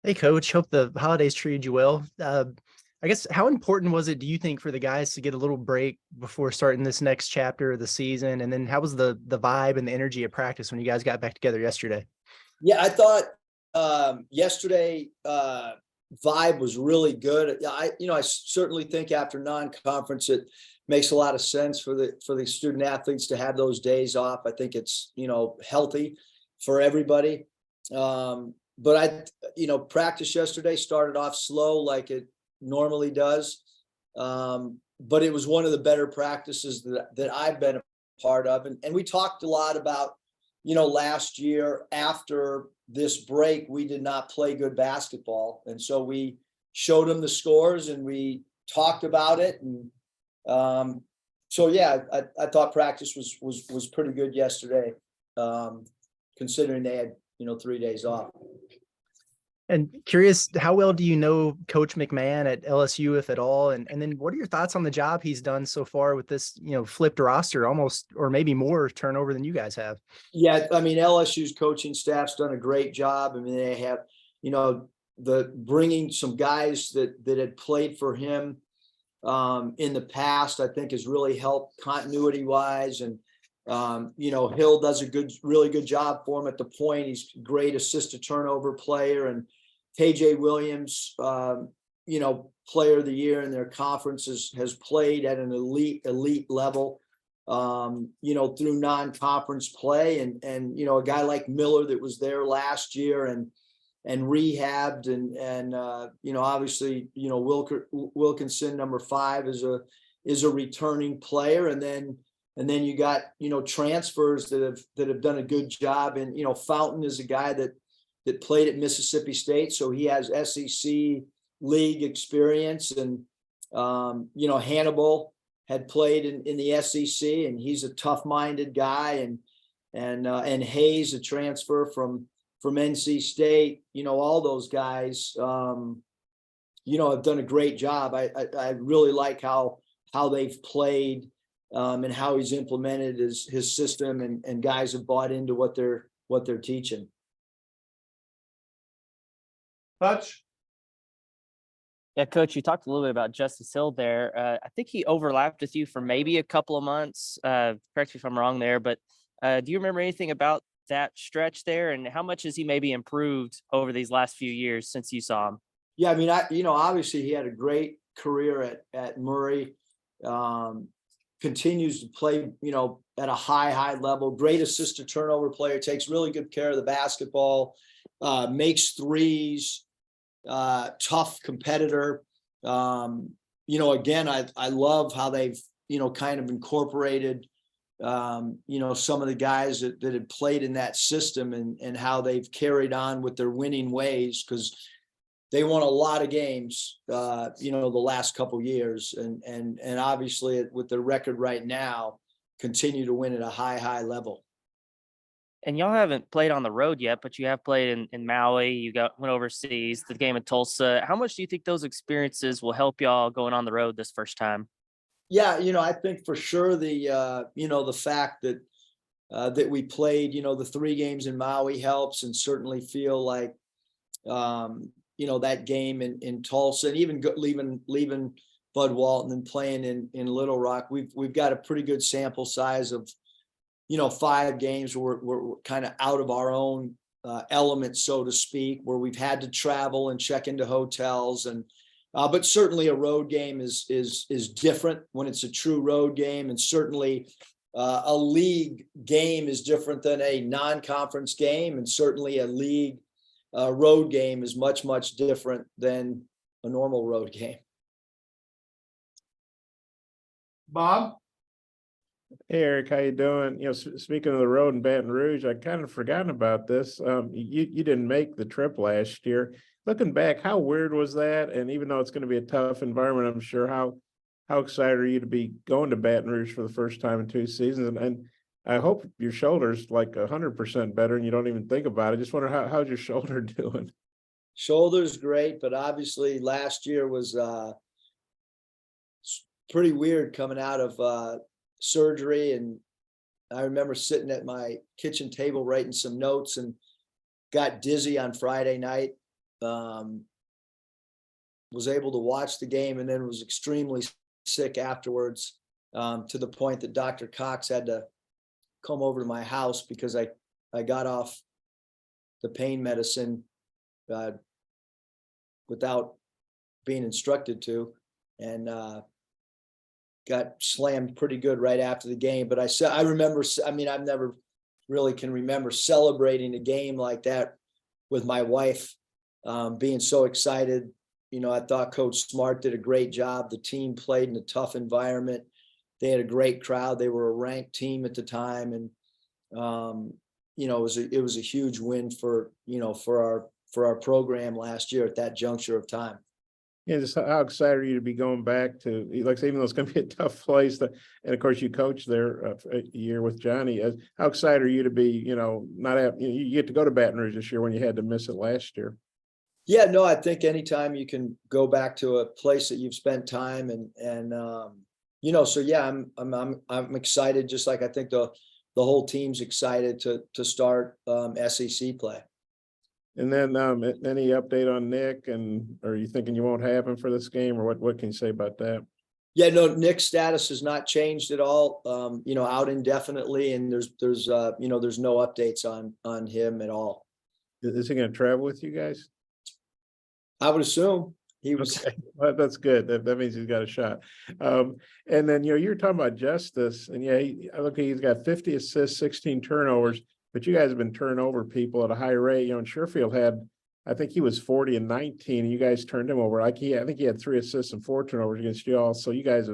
Hey, Coach. Hope the holidays treated you well. I guess how important was it, do you think, for the guys to get a little break before starting this next chapter of the season? And then how was the vibe and the energy of practice when you guys got back together yesterday? Yeah, I thought yesterday vibe was really good. I certainly think after non-conference it makes a lot of sense for the student athletes to have those days off. I think it's healthy for everybody. But practice yesterday started off slow like it normally does. But it was one of the better practices that I've been a part of. And we talked a lot about last year after this break, we did not play good basketball. And so we showed them the scores and we talked about it. And so, yeah, I thought practice was pretty good yesterday, considering they had, 3 days off. And curious, how well do you know Coach McMahon at LSU, if at all? And then what are your thoughts on the job he's done so far with this, flipped roster, almost or maybe more turnover than you guys have? Yeah, I mean, LSU's coaching staff's done a great job. I mean, they have, the bringing some guys that had played for him in the past, I think has really helped continuity wise. And, Hill does a really good job for him at the point. He's a great assist to turnover player. And KJ Williams, player of the year in their conferences, has played at an elite level, through non-conference play. And, a guy like Miller that was there last year and rehabbed and obviously, Wilkinson, number 5, is a returning player. And then you got, transfers that have done a good job. And, Fountain is a guy that played at Mississippi State. So he has SEC league experience. And, Hannibal had played in the SEC, and he's a tough-minded guy. And Hayes, a transfer from NC State. All those guys, have done a great job. I really like how they've played and how he's implemented his system, and guys have bought into what they're teaching. Touch. Yeah, Coach, you talked a little bit about Justice Hill there. I think he overlapped with you for maybe a couple of months. Correct me if I'm wrong there, but do you remember anything about that stretch there, and how much has he maybe improved over these last few years since you saw him? Yeah, I mean, obviously he had a great career at Murray. Continues to play, at a high level. Great assist to turnover player. Takes really good care of the basketball. Makes threes. Tough competitor. Again, I love how they've kind of incorporated some of the guys that had played in that system, and how they've carried on with their winning ways, because they won a lot of games the last couple years, and obviously with their record right now continue to win at a high level. And y'all haven't played on the road yet, but you have played in Maui. You went overseas, the game in Tulsa. How much do you think those experiences will help y'all going on the road this first time? Yeah, I think for sure the fact that we played, the 3 games in Maui helps, and certainly feel like that game in Tulsa, and even leaving Bud Walton and playing in Little Rock, we've got a pretty good sample size of 5 games where we're kind of out of our own element, so to speak, where we've had to travel and check into hotels. And but certainly a road game is different when it's a true road game, and certainly a league game is different than a non-conference game, and certainly a league road game is much different than a normal road game. Bob. Hey Eric, how you doing? Speaking of the road in Baton Rouge, I kind of forgotten about this. You didn't make the trip last year. Looking back, how weird was that? And even though it's going to be a tough environment, I'm sure, how excited are you to be going to Baton Rouge for the first time in 2 seasons? And I hope your shoulder's like 100% better and you don't even think about it. Just wonder how's your shoulder doing? Shoulder's great, but obviously last year was pretty weird coming out of surgery. And I remember sitting at my kitchen table writing some notes and got dizzy on Friday night. was able to watch the game and then was extremely sick afterwards, to the point that Dr. Cox had to come over to my house because I got off the pain medicine without being instructed to, and got slammed pretty good right after the game. But I remember, I mean, I've never really can remember celebrating a game like that with my wife, being so excited. You know, I thought Coach Smart did a great job. The team played in a tough environment. They had a great crowd. They were a ranked team at the time. And, you know, it was a huge win for, you know, for our program last year at that juncture of time. Yeah, just how excited are you to be going back to, like, even though it's going to be a tough place, and of course you coached there a year with Johnny. How excited are you to be, you know, not have, you get to go to Baton Rouge this year when you had to miss it last year? Yeah, no, I think anytime you can go back to a place that you've spent time and you know, so yeah, I'm excited, just like I think the whole team's excited to start SEC play. And then any update on Nick, and are you thinking you won't have him for this game, or what can you say about that? Yeah, no, Nick's status has not changed at all. You know, out indefinitely, and there's you know, there's no updates on him at all. Is he going to travel with you guys? I would assume he was. Okay, well, that's good. That means he's got a shot. And then, you know, you're talking about Justice, and yeah, he's got 50 assists, 16 turnovers, but you guys have been turning over people at a high rate. You know, and Sherfield had, I think he was 40 and 19, and you guys turned him over. I think he had 3 assists and 4 turnovers against you all. So you guys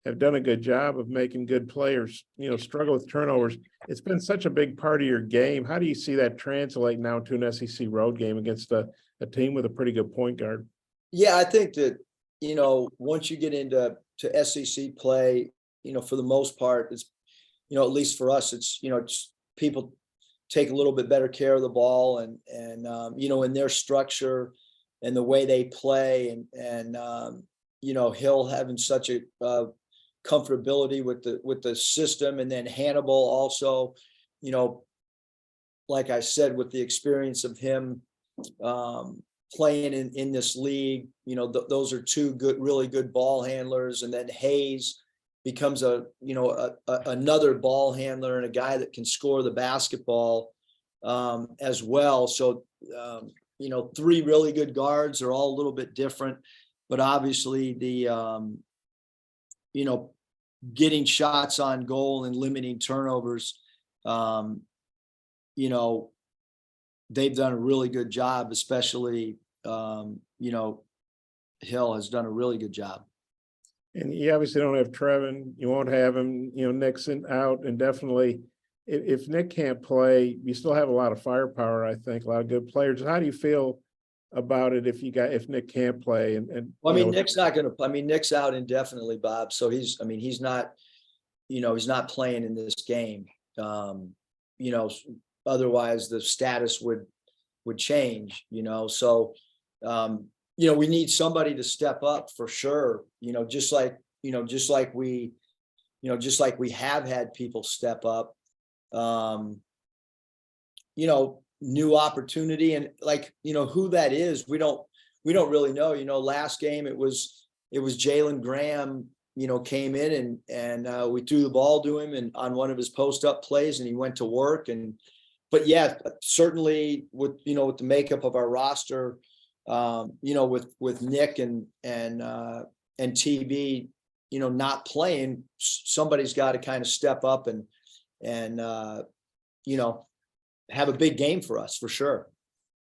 have done a good job of making good players, you know, struggle with turnovers. It's been such a big part of your game. How do you see that translate now to an SEC road game against a team with a pretty good point guard? Yeah, I think that, you know, once you get into SEC play, you know, for the most part, it's, you know, at least for us, it's, you know, it's people take a little bit better care of the ball and you know, in their structure and the way they play and you know, Hill having such a comfortability with the system, and then Hannibal also, you know, like I said, with the experience of him playing in this league, you know, those are 2 really good ball handlers, and then Hayes becomes another ball handler and a guy that can score the basketball as well. So you know, 3 really good guards. Are all a little bit different, but obviously the you know, getting shots on goal and limiting turnovers, you know, they've done a really good job, especially, you know, Hill has done a really good job. And you obviously don't have Trevin. You won't have him, you know, Nixon out, and definitely if Nick can't play, you still have a lot of firepower, I think, a lot of good players. How do you feel about it if Nick can't play? And well, I mean, Nick's not going to, I mean, Nick's out indefinitely, Bob. So he's not, you know, he's not playing in this game. You know, otherwise the status would change, you know. So you know, we need somebody to step up for sure, you know, just like we have had people step up, you know, new opportunity, and like, you know, who that is, we don't really know. You know, last game it was Jalen Graham, you know, came in and we threw the ball to him and on one of his post up plays, and he went to work. But yeah, certainly with the makeup of our roster, you know, with Nick and TB, you know, not playing, somebody's got to kind of step up and you know, have a big game for us for sure.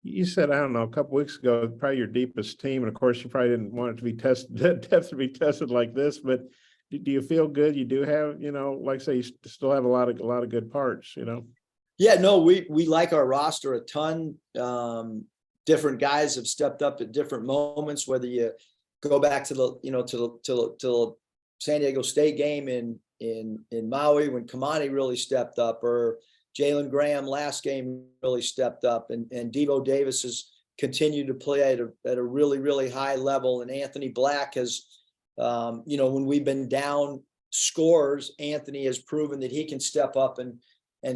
You said, I don't know, a couple weeks ago, probably your deepest team, and of course you probably didn't want it to be tested, depth to be tested like this, but do you feel good? You do have, you know, like I say, you still have a lot of good parts, you know? Yeah, no, we like our roster a ton. Different guys have stepped up at different moments, whether you go back to the, you know, to the San Diego State game in Maui when Kamani really stepped up, or Jalen Graham last game really stepped up, and Devo Davis has continued to play at a really, really high level. And Anthony Black has, you know, when we've been down scores, Anthony has proven that he can step up and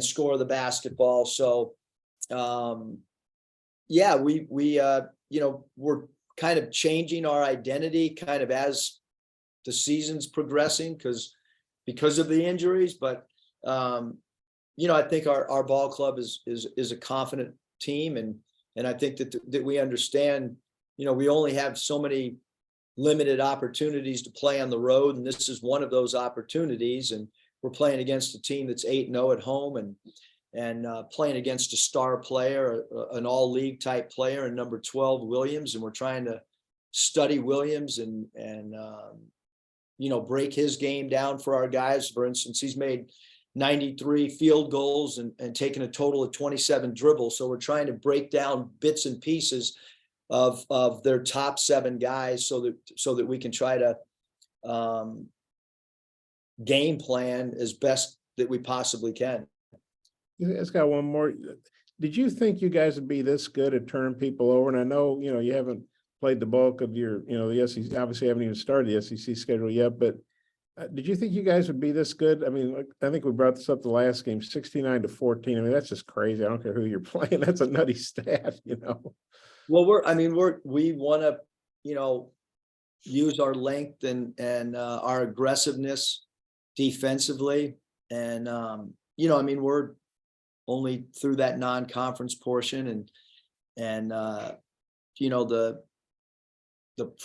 score the basketball. So, yeah, we're kind of changing our identity kind of as the season's progressing because of the injuries. But I think our ball club is a confident team, and I think that we understand, we only have so many limited opportunities to play on the road, and this is one of those opportunities. And we're playing against a team that's 8-0 at home, and playing against a star player, an all league type player, and number 12 Williams. And we're trying to study Williams and break his game down for our guys. For instance, he's made 93 field goals and taken a total of 27 dribbles. So we're trying to break down bits and pieces of their top 7 guys so that we can try to game plan as best that we possibly can. It's got one more. Did you think you guys would be this good at turning people over? And I know, you haven't played the bulk of your, the SEC, obviously haven't even started the SEC schedule yet, but did you think you guys would be this good? I mean, I think we brought this up the last game, 69-14. I mean, that's just crazy. I don't care who you're playing. That's a nutty stat, Well, we want to, use our length and our aggressiveness defensively. And, we're only through that non-conference portion, and the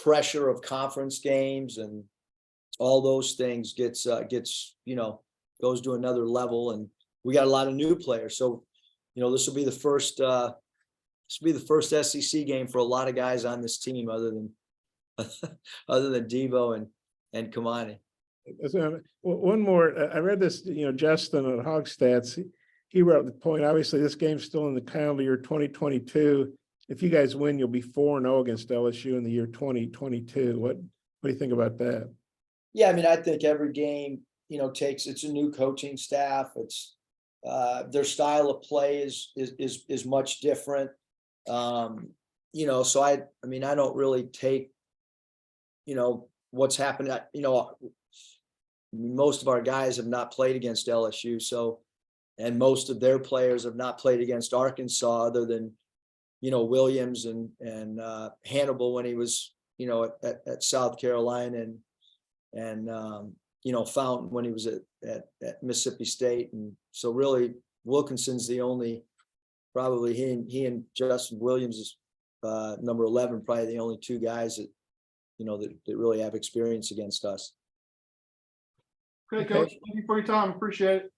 pressure of conference games and all those things gets goes to another level. And we got a lot of new players. So, this will be the first SEC game for a lot of guys on this team other than Devo and Kamani. One more, I read this, Justin at Hog Stats, he wrote the point, obviously this game's still in the calendar year 2022. If you guys win, you'll be 4-0 against LSU in the year 2022. What do you think about that? Yeah, I think every game, it's a new coaching staff. It's their style of play is much different. So I don't really take, what's happening. Most of our guys have not played against LSU, and most of their players have not played against Arkansas, other than, Williams and Hannibal when he was, at South Carolina, and Fountain when he was at Mississippi State. And so really Wilkinson's the only, probably he and Justin Williams is number 11, probably the only 2 guys that, that really have experience against us. Okay, Coach, thank you for your time. Appreciate it.